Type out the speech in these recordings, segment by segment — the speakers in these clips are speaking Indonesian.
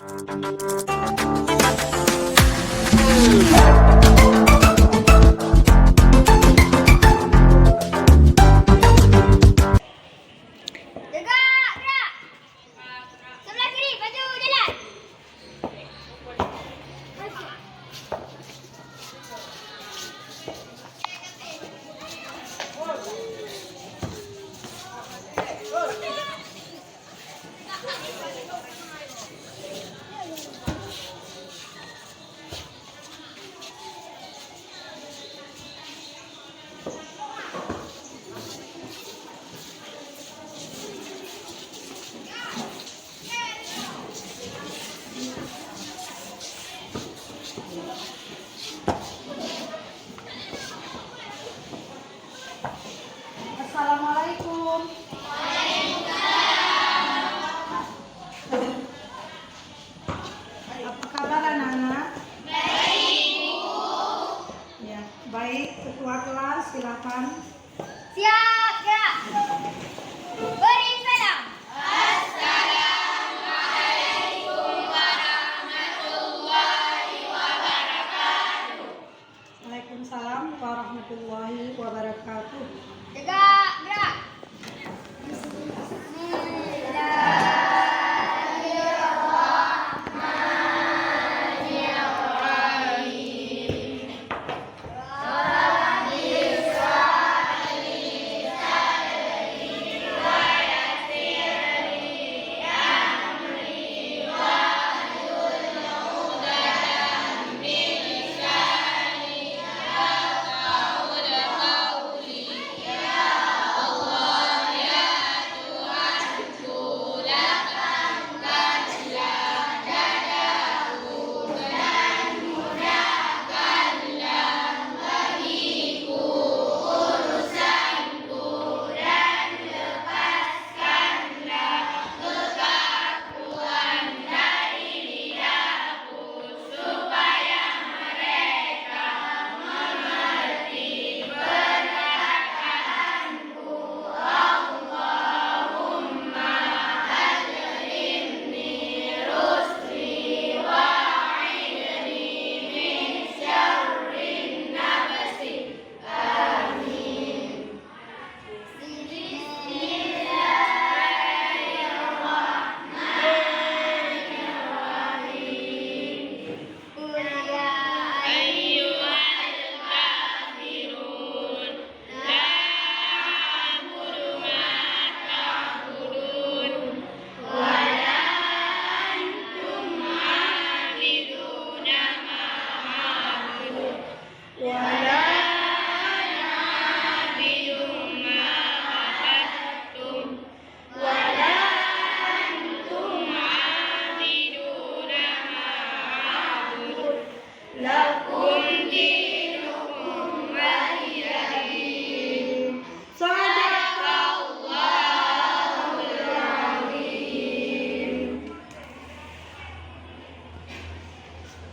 Assalamualaikum. Apa kabar anak-anak? Baik, Bu. Ya, baik. Ketua kelas silakan. Siap, ya. Beri salam. Waalaikumsalam warahmatullahi wabarakatuh. Tegak, gerak.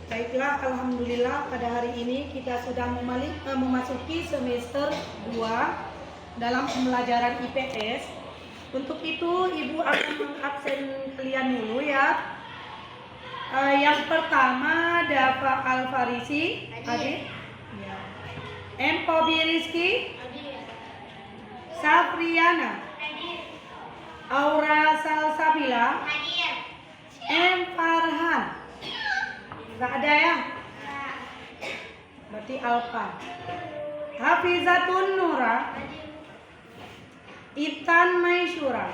Baiklah, alhamdulillah pada hari ini kita sudah memasuki semester 2 dalam pembelajaran IPS. Untuk itu Ibu akan mengabsen kalian dulu ya. Yang pertama Dafa Al-Farisi, Hadir. Ya. Empobi Rizky, Safriana, Aura Salsabila, M. Farhan. Nggak ada ya? Berarti Alfa. Hafizatun Nura, Itan Maisyura,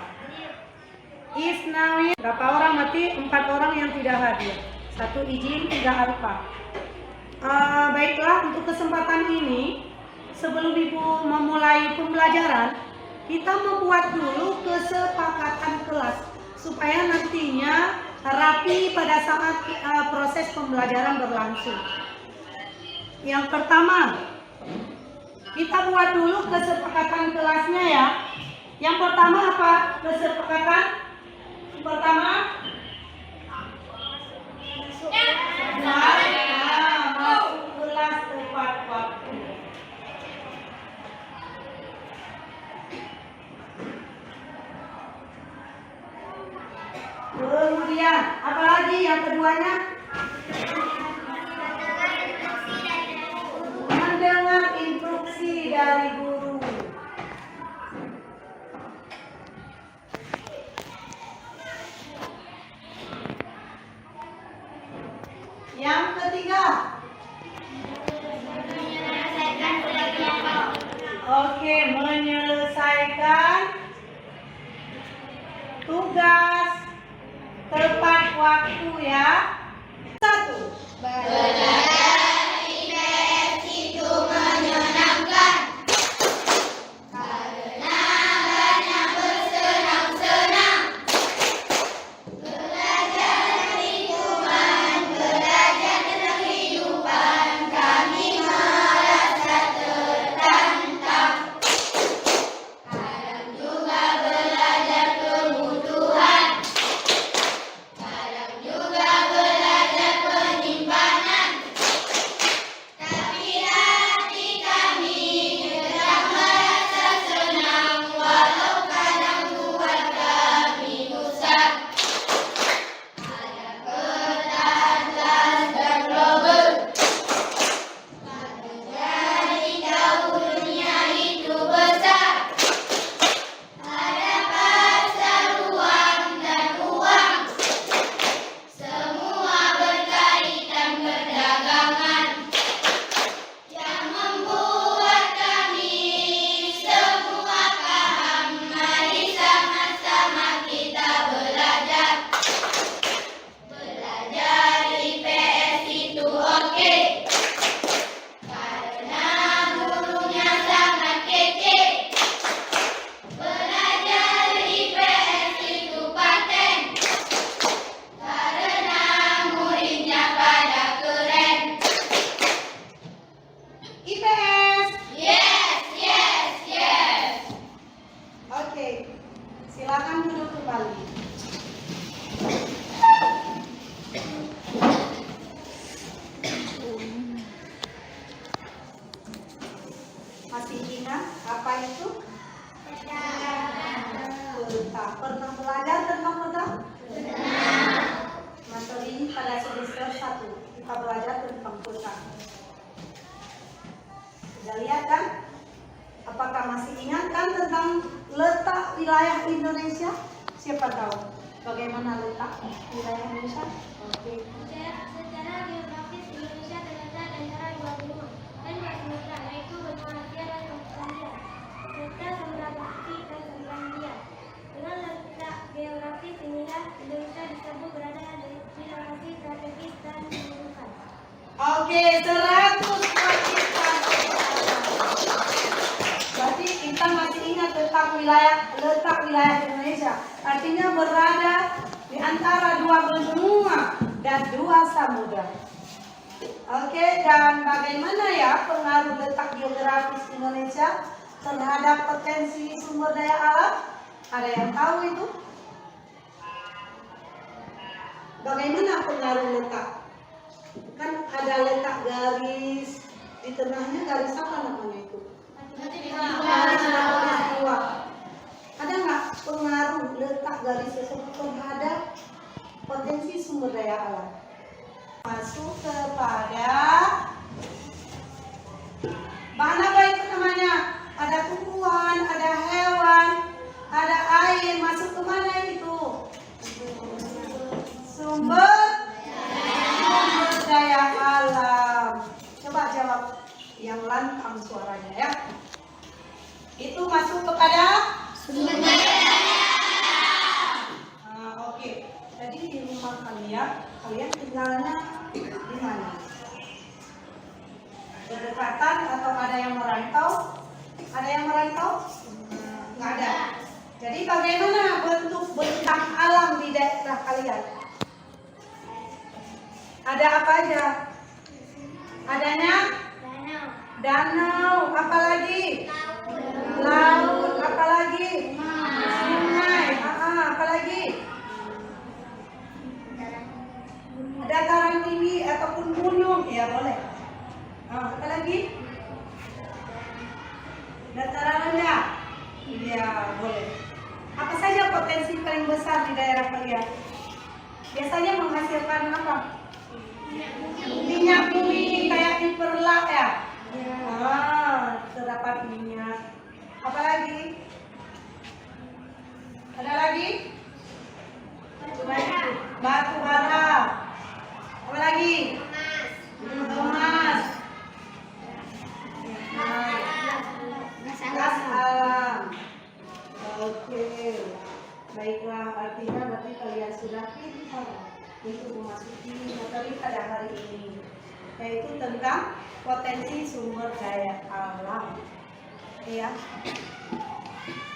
Isnawi. Berapa orang? Berarti 4 orang yang tidak hadir. 1 izin, 3 Alfa. Baiklah, untuk kesempatan ini sebelum Ibu memulai pembelajaran, kita membuat dulu kesepakatan kelas supaya nantinya rapi pada saat proses pembelajaran berlangsung. Yang pertama, kita buat dulu kesepakatan kelasnya ya. Yang pertama apa? Kesepakatan pertama masuk kelas tepat waktu. Kemudian apalagi yang kedua? keduanya? Mendengar instruksi dari guru. Yang ketiga. Oke, menyelesaikan tugas tepat waktu ya. 1. Silakan duduk kembali. Masih ingat apa itu? Peta. Pernah belajar tentang peta? Materi pada semester 1 kita belajar tentang peta. Sudah lihat kan? Apakah masih ingat kan tentang letak wilayah Indonesia? Siapa tahu bagaimana letak wilayah Indonesia? Oke. Secara geografis Indonesia terletak di antara dua benua dan dua samudra, yaitu benua Asia dan Australia, serta Samudra Pasifik dan Samudra Hindia. Dengan letak geografis inilah Indonesia disebut berada di lokasi strategis dan menguntungkan. Oke, 100 buat Intan. Berarti Intan masih ingat tentang letak wilayah Indonesia. Artinya berada di antara dua benua dan dua samudra. Oke, dan bagaimana ya pengaruh letak geografis Indonesia terhadap potensi sumber daya alam? Ada yang tahu itu? Bagaimana pengaruh letak? Kan ada letak garis di tengahnya, garis apa namanya itu? Garis khatulistiwa. Ada nggak pengaruh letak garis tersebut terhadap potensi sumber daya alam? Masuk kepada bahan apa itu namanya? Ada tumbuhan, ada hewan, ada air. Masuk ke mana itu? Sumber daya alam. Coba jawab yang lantang suaranya ya. Itu masuk kepada sumber daya alam. Oke. Jadi di rumah kalian tinggalnya di mana? Berdekatan atau ada yang merantau? Ada yang merantau? Nggak ada. Jadi bagaimana bentuk bentang alam di daerah kalian? Ada apa aja? Adanya? Danau. Apa lagi? Laut. Apa lagi? Sungai. Apa lagi? Dataran tinggi ataupun gunung. Ya boleh. Apa lagi? Dataran rendah. Ya boleh. Apa saja potensi paling besar di daerah kalian? Biasanya menghasilkan apa? untuk memasuki materi pada hari ini, yaitu tentang potensi sumber daya alam. Ya,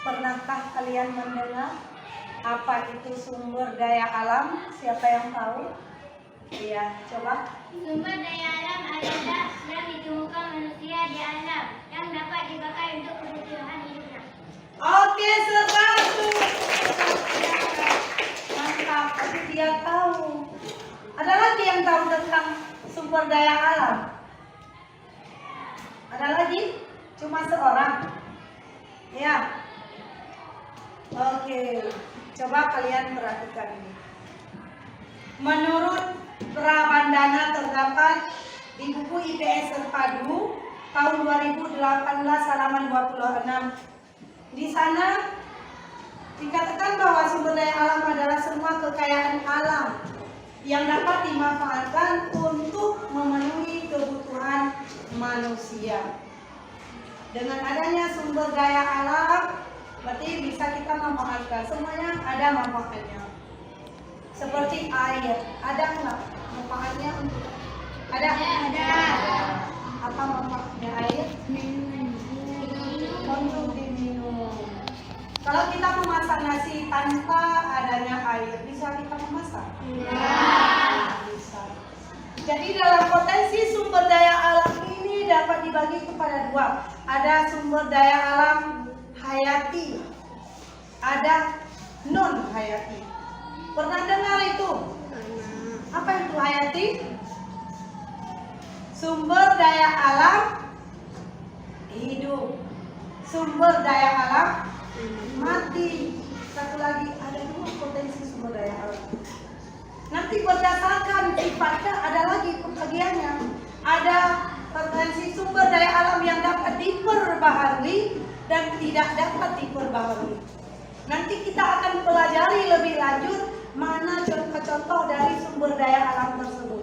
pernahkah kalian mendengar apa itu sumber daya alam? Siapa yang tahu? Iya, coba. Sumber daya alam adalah yang ditemukan manusia di alam yang dapat dipakai untuk kebutuhan hidupnya. Oke, satu. Mantap, tapi dia tahu. Ada lagi yang tahu tentang sumber daya alam? Ada lagi? Cuma seorang? Ya. Oke, coba kalian perhatikan ini. Menurut Prabandana terdapat di buku IPS Terpadu tahun 2018 halaman 26. Di sana dikatakan bahwa sumber daya alam adalah semua kekayaan alam yang dapat dimanfaatkan untuk memenuhi kebutuhan manusia. Dengan adanya sumber daya alam, berarti bisa kita memanfaatkan. Semuanya ada manfaatnya. Seperti air, ada nggak manfaatnya untuk? Ada. Apa manfaatnya air? Untuk diminum. Kalau kita memasak nasi tanpa adanya air, bisa kita memasak? Bisa. Jadi dalam potensi sumber daya alam ini dapat dibagi kepada dua. Ada sumber daya alam hayati, ada non hayati. Pernah dengar itu? Apa itu hayati? Sumber daya alam hidup, sumber daya alam mati. Satu lagi, ada dua potensi sumber daya alam. Nanti berdasarkan sifatnya ada lagi pembagiannya. Ada potensi sumber daya alam yang dapat diperbaharui dan tidak dapat diperbaharui. Nanti kita akan pelajari lebih lanjut mana contoh-contoh dari sumber daya alam tersebut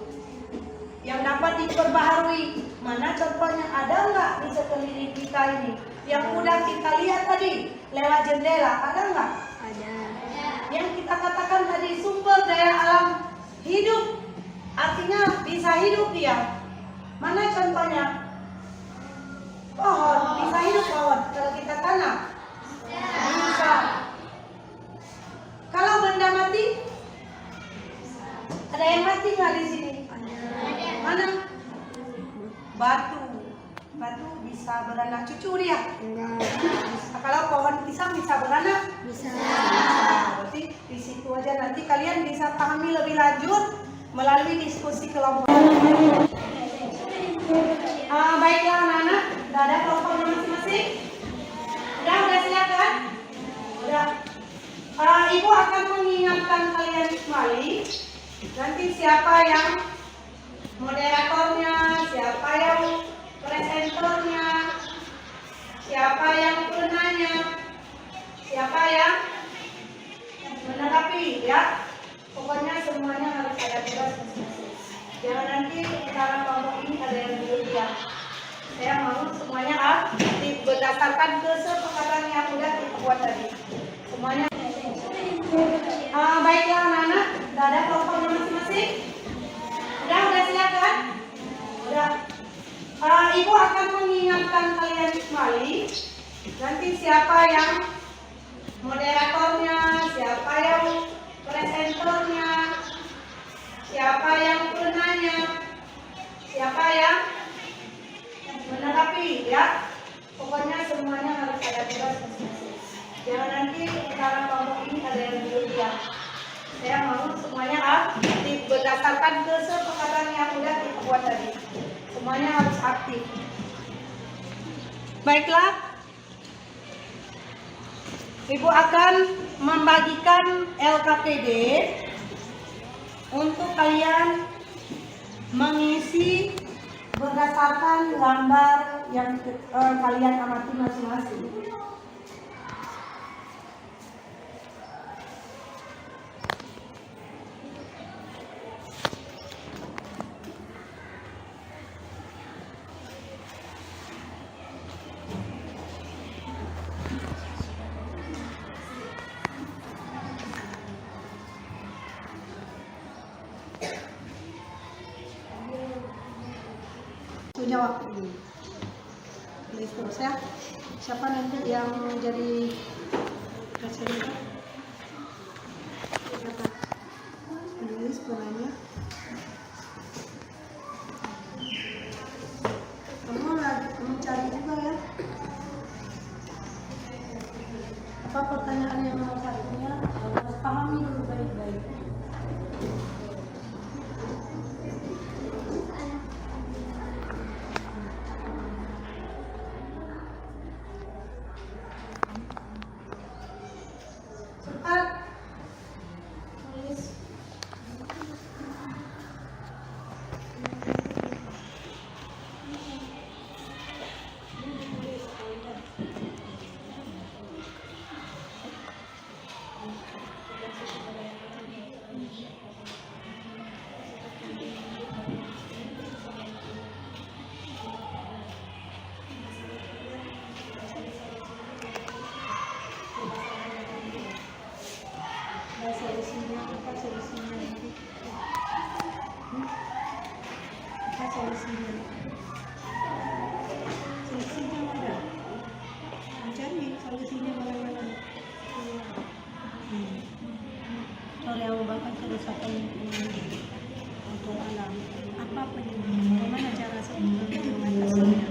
yang dapat diperbaharui. Mana contohnya, ada nggak di sekeliling kita ini yang udah kita lihat tadi lewat jendela? Ada nggak? Ada. Yang kita katakan tadi sumber daya alam hidup, artinya bisa hidup dia. Mana contohnya? Pohon, bisa hidup pohon kalau kita tanam? Bisa. Kalau benda mati? Ada yang mati nggak di sini? Mana? Batu. Batu bisa beranak cucu dia? Bisa. Kalau pohon pisang bisa beranak? Bisa. Berarti di situ aja, nanti kalian bisa pahami lebih lanjut melalui diskusi kelompok. Baiklah anak-anak, udah ada kelompoknya masing-masing? Udah silakan? Udah. Ibu akan mengingatkan kalian kembali. Nanti siapa yang moderatornya, siapa yang presenternya, siapa yang penanya, siapa yang menanggapi, ya. Pokoknya semuanya harus ada tugas masing-masing. Jangan nanti antara kelompok ini ada yang berlebihan. Saya mau semuanya aktif berdasarkan kesepakatan yang sudah kita buat tadi. Semuanya. Baiklah anak-anak, sudah ada kelompoknya masing-masing? Udah silakan? Udah. Ibu akan mengingatkan kalian kembali. Nanti siapa yang moderatornya, siapa yang presenternya, siapa yang penanya, siapa yang menanggapi, ya. Pokoknya semuanya harus ada tugas masing-masing. Jangan nanti antara kelompok ini ada yang berlebihan. Saya mau semuanya aktif berdasarkan kesepakatan yang sudah kita buat tadi. Semuanya harus aktif. Baiklah, Ibu akan membagikan LKPD untuk kalian mengisi berdasarkan gambar yang kalian amati masing-masing. punya waktu ini. Tulis terus ya. Siapa nanti yang jadi presenter? Siapa? Tulis polanya. Kamu cari juga ya. Apa pertanyaan yang nomor satunya? Harus pahami dulu baik-baik. Cepat. Tulis. Solusinya apa solusinya nanti? Apa solusinya? Solusinya ada. Mencari solusinya mana-mana. Kalau yang menyebabkan kerusakan untuk alam, apa penyebabnya? Bagaimana cara mengatasinya?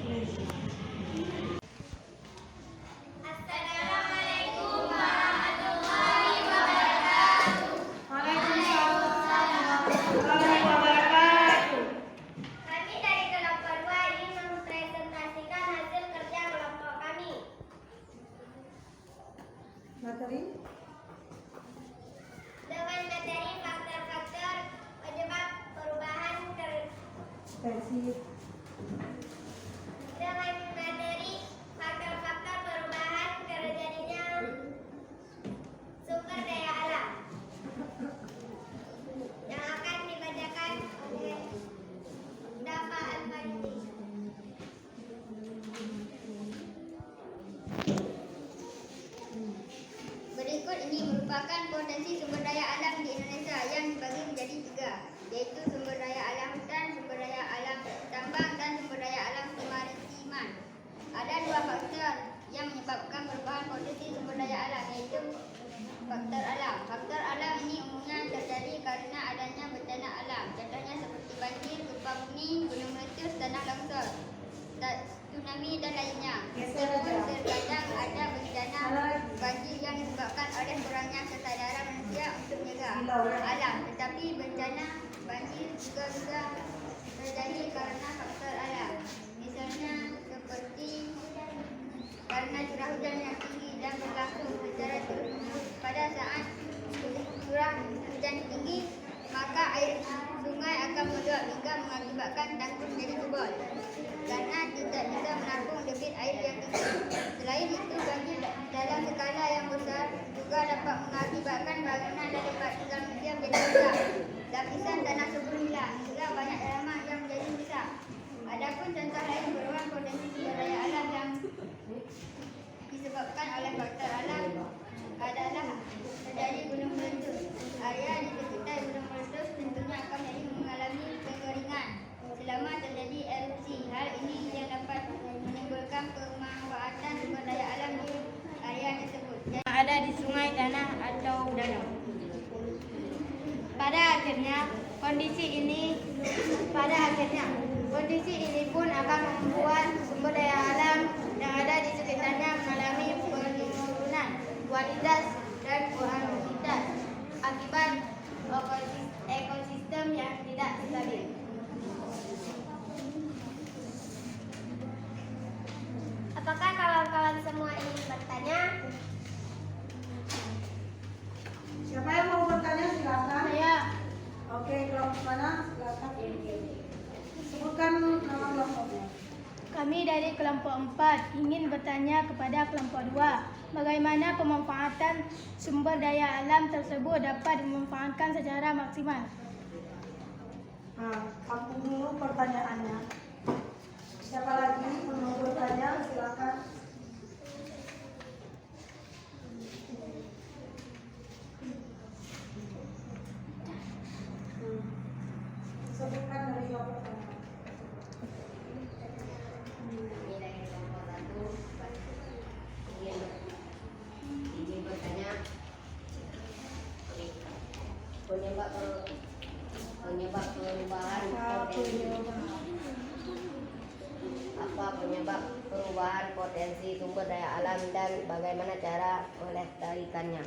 Tulis. Assalamualaikum warahmatullahi wabarakatuh. Waalaikumsalam warahmatullahi wabarakatuh. Kami dari kelompok 2 ingin mempresentasikan hasil kerja kelompok kami. Materi? Dengan materi faktor-faktor penyebab perubahan Versi. dengan materi faktor-faktor perubahan terjadinya sumber daya alam yang akan dibacakan oleh Dafa Al-Fajri. Berikut ini merupakan potensi sumber daya alam di Indonesia yang dibagi menjadi 3, yaitu sumber daya alam hutan, sumber daya alam tambang, dan sumber daya alam kemaritiman. Ada 2 faktor yang menyebabkan perubahan potensi sumber daya alam, yaitu faktor alam. Faktor alam ini umumnya terjadi karena adanya bencana alam, contohnya seperti banjir, gempa bumi, gunung meletus, tanah longsor, tsunami, dan lainnya. Meskipun terkadang ada bencana banjir yang disebabkan oleh kurangnya kesadaran manusia untuk menjaga alam, tetapi bencana banjir juga bisa terjadi karena faktor alam. Misalnya seperti karena curah hujan yang tinggi dan berlangsung secara terus-menerus. Pada saat curah hujan tinggi, maka air sungai akan meluap hingga mengakibatkan tanggul menjadi jebol karena tidak bisa menampung debit air yang tinggi. Selain itu, banjir dalam skala yang besar juga dapat mengakibatkan bangunan dan tempat tinggal manusia menjadi rusak. Lapisan tanah subur hilang hingga banyak tanaman yang menjadi rusak. Adapun contoh lain perubahan potensi sumber daya alam yang disebabkan oleh faktor alam adalah terjadi gunung meletus. Area di sekitar gunung meletus tentunya akan mengalami kekeringan selama terjadi erupsi. Hal ini yang dapat menimbulkan pemanfaatan sumber daya alam di area tersebut yang ada di sungai, tanah, atau danau. Pada akhirnya kondisi ini pun akan membuat sumber daya alam yang ada di sekitarnya mengalami penurunan kualitas dan kuantitas akibat ekosistem yang tidak stabil. Apakah kawan-kawan semua ingin bertanya? Siapa yang mau bertanya silakan. Saya. Oke, kelompok mana? Silakan. Sebutkan nama kelompoknya. Kami dari kelompok 4 ingin bertanya kepada kelompok 2, bagaimana pemanfaatan sumber daya alam tersebut dapat dimanfaatkan secara maksimal. Nah, tampung dulu pertanyaannya. Siapa lagi yang mau bertanya? Silakan. penyebab perubahan potensi sumber daya alam dan bagaimana cara melestarikannya?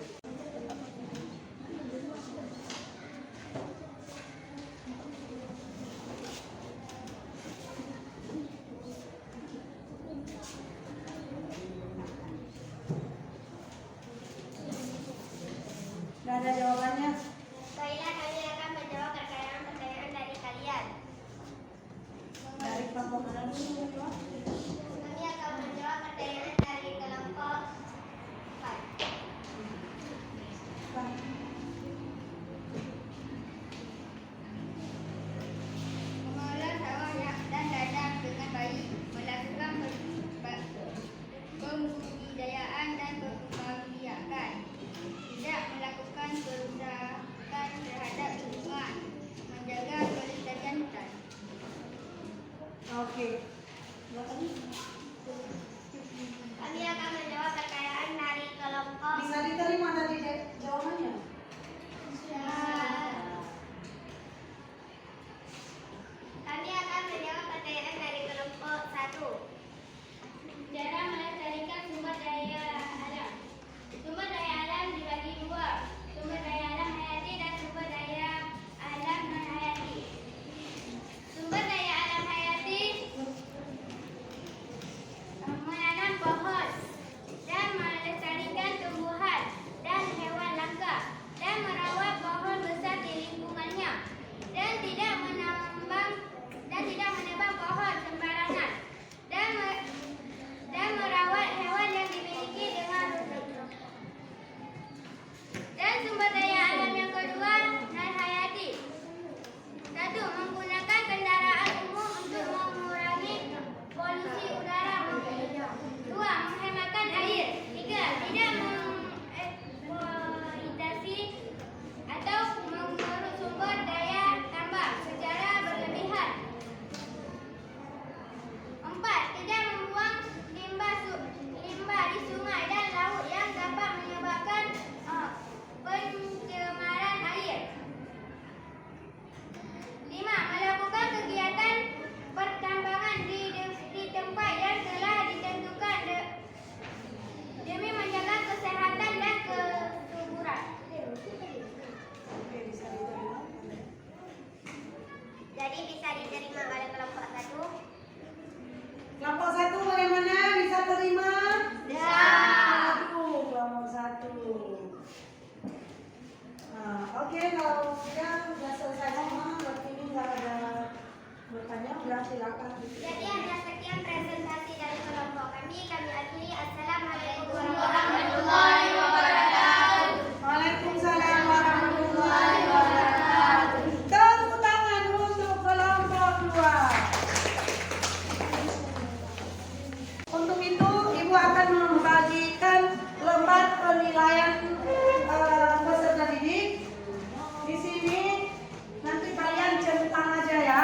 Gak ada jawabannya. Baiklah, kami akan menjawab pertanyaan-pertanyaan dari kalian. Dari kelompok mana dulu? Kami akan menjawab pertanyaan dari kelompok 4. Mengelola sawah dan ladang dengan baik, melakukan pembudidayaan dan pengembalian, tidak melakukan kerusakan terhadap lingkungan, menjaga kelestarian hutan. Oke. Kami akan menjawab pertanyaan dari kelompok Bisa diterima tadi jawabannya? Kami akan menjawab pertanyaan dari kelompok 1. Cara melestarikan sumber daya alam. Sumber daya alam dibagi dua, sumber daya alam hayati dan sumber daya alam non hayati. Sumber daya alam hayati menanam pohon dan melestarikan tumbuhan dan hewan langka dan merawat pohon besar di lingkungannya dan tidak menebang pohon sembarangan dan merawat hewan yang dimiliki dengan rutin. Dan sumber daya alam yang kedua non hayati. 1. Menggunakan kendaraan umum untuk mengurangi polusi udara. 2. Menghematkan air. 3. Tidak mengeksploitasi atau mengeruk sumber daya tambang secara berlebihan. 4. Tidak membuang limbah di sungai dan laut yang dapat menyebabkan pencemaran air. 5. Melakukan kegiatan pertambangan di tempat yang telah ditentukan demi menjaga kesehatan dan kesuburan. Oke, bisa diterima. Jadi bisa diterima oleh kelompok 1. Kelompok 1 bagaimana? Bisa terima? Ya. Kelompok 1. Nah, oke, kalau udah selesai semua, berarti ini nggak ada bertanya, udah silakan. Jadi ada sekian presentasi dari kelompok kami. Kami akhiri. Assalamualaikum warahmatullahi wabarakatuh. Waalaikumsalam warahmatullahi wabarakatuh. Tepuk tangan untuk kelompok 2. Untuk itu, Ibu akan membagikan lembar penilaian peserta didik. Di sini nanti kalian centang aja ya.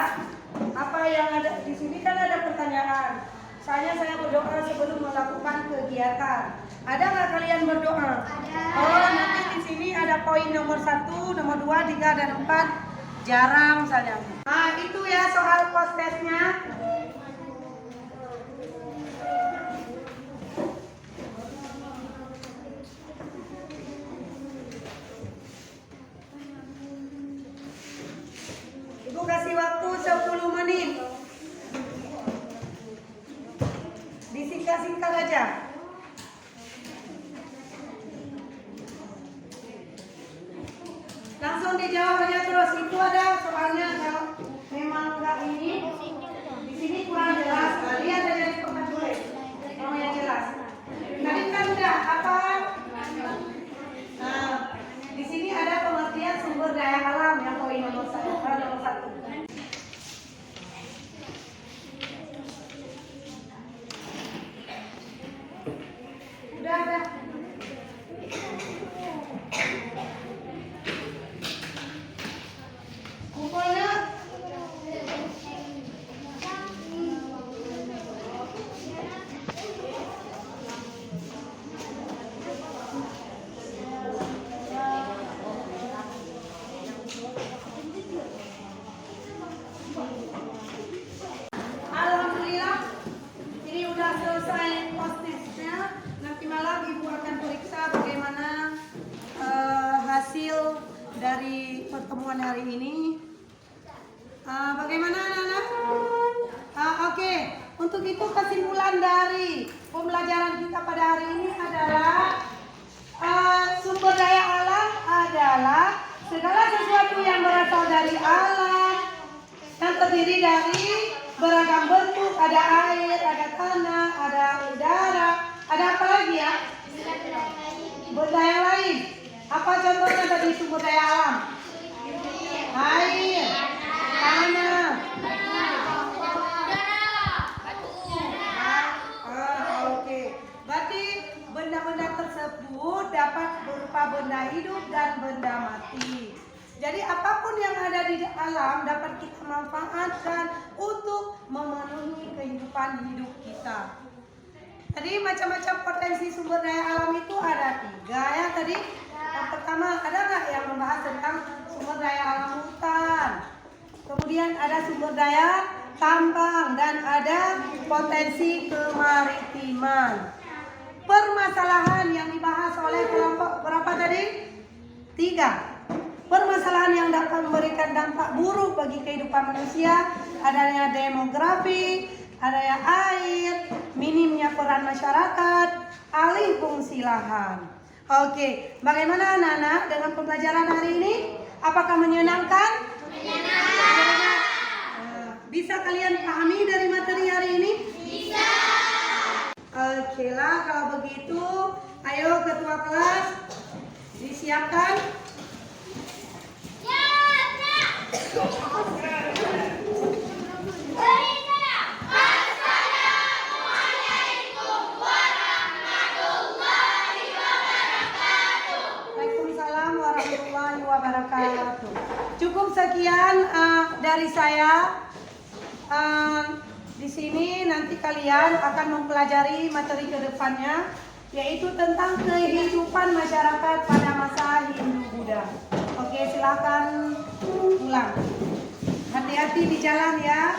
Apa yang ada di sini kan ada pertanyaan. Saya berdoa sebelum melakukan kegiatan. Ada nggak kalian berdoa? Ada. Oh, nanti di sini ada poin nomor 1, nomor 2, 3, dan 4. Jarang misalnya. Nah, itu ya soal post testnya. Ibu kasih waktu 10 menit. Disingkat-singkat aja. Langsung dijawab aja terus. Itu ada soalnya kalau memang enggak ini. Di sini kurang jelas. Nah, lihat aja di tempat tulis. Mau yang jelas. Tadi kan udah apa? Nah, di sini ada pengertian sumber daya alam yang poin nomor 1. Udah. Kumpulnya. pertemuan hari ini. Bagaimana anak-anak? Oke. Untuk itu kesimpulan dari pembelajaran kita pada hari ini adalah sumber daya alam adalah segala sesuatu yang berasal dari alam, yang terdiri dari beragam bentuk, ada air, ada tanah, ada udara, ada apa lagi ya? Benda yang lain. Apa contohnya tadi sumber daya alam? Air, tanah. Oke. Berarti benda-benda tersebut dapat berupa benda hidup dan benda mati. Jadi apapun yang ada di alam dapat kita manfaatkan untuk memenuhi kehidupan hidup kita. Tadi macam-macam potensi sumber daya alam itu ada 3 ya tadi. Yang pertama, ada nggak yang membahas tentang sumber daya alam hutan? Kemudian ada sumber daya tambang dan ada potensi kemaritiman. Permasalahan yang dibahas oleh kelompok berapa tadi? 3. Permasalahan yang dapat memberikan dampak buruk bagi kehidupan manusia, adanya demografi, adanya air, minimnya peran masyarakat, alih fungsi lahan. Oke, bagaimana anak-anak dengan pembelajaran hari ini? Apakah menyenangkan? Menyenangkan. Bisa kalian pahami dari materi hari ini? Bisa. Oke lah, kalau begitu, ayo ketua kelas disiapkan. Waalaikumsalam warahmatullahi wabarakatuh. Cukup sekian dari saya. Di sini nanti kalian akan mempelajari materi kedepannya, yaitu tentang kehidupan masyarakat pada masa Hindu-Buddha. Oke, silakan ulang. Hati-hati di jalan ya.